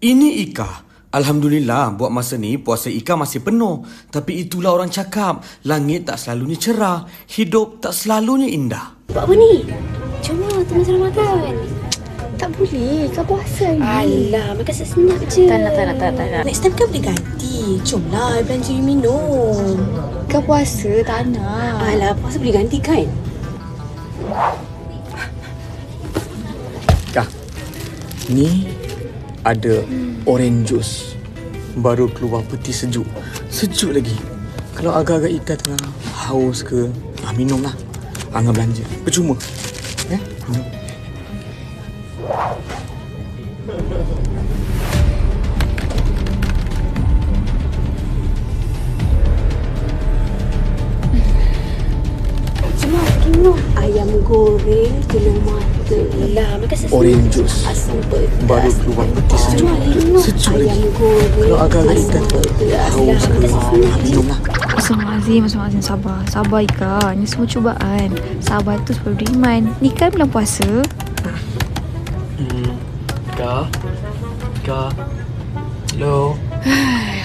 Ini Ika. Alhamdulillah, buat masa ni puasa Ika masih penuh. Tapi itulah orang cakap, langit tak selalunya cerah, hidup tak selalunya indah. Buat apa ni? Cuma teman Ramadan. Tak boleh, kau puasa ni. Alah, makan senyap je. Tak nak. Next time kan boleh ganti. Jomlah, belanja you minum. Kau puasa, tak nak. Alah, puasa boleh ganti kan? Kak, ni ada orange juice. Baru keluar peti sejuk. Sejuk lagi. Kalau agak-agak Ika tengah haus ke, minumlah. Angah belanja. Percuma. Minum. Cuma minum. Ayam goreng, telur mata. Alah, makan senyap. Orange juice. Asam pedas. Baru keluar peti sejuk. Sejuk lagi. Ayam goreng. Kalau agak-agak Ika tengah haus ke, minumlah. Astagfirullahaladzim, sabar Ika. Ni semua cubaan. Sabar tu sebab beriman. Ni kan bulan puasa. Kak. Hello.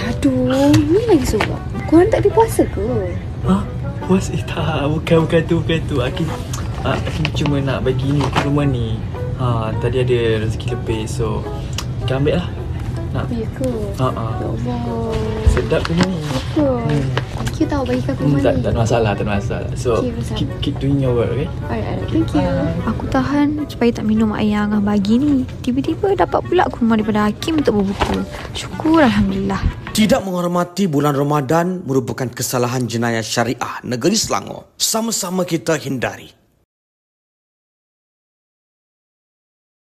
Aduh, ni lagi surat. Korang tak ada puasa ke? Puas tak. Bukan tu. Akin cuma nak bagi ni ke rumah ni. Tadi ada rezeki lebih, so kita ambil lah. Nak. Ya ke? Ya Allah. Sedap punya ni. Apa? Thank you tau bagi kat rumah ni. Tak ada masalah. So Okay, keep doing your work, okay? Alright, thank you. Aku tahan supaya tak minum air yang Angah bagi ni. Tiba-tiba dapat pula kurma daripada Hakim untuk berbuka. Syukur Alhamdulillah. Tidak menghormati bulan Ramadan merupakan kesalahan jenayah syariah negeri Selangor. Sama-sama kita hindari.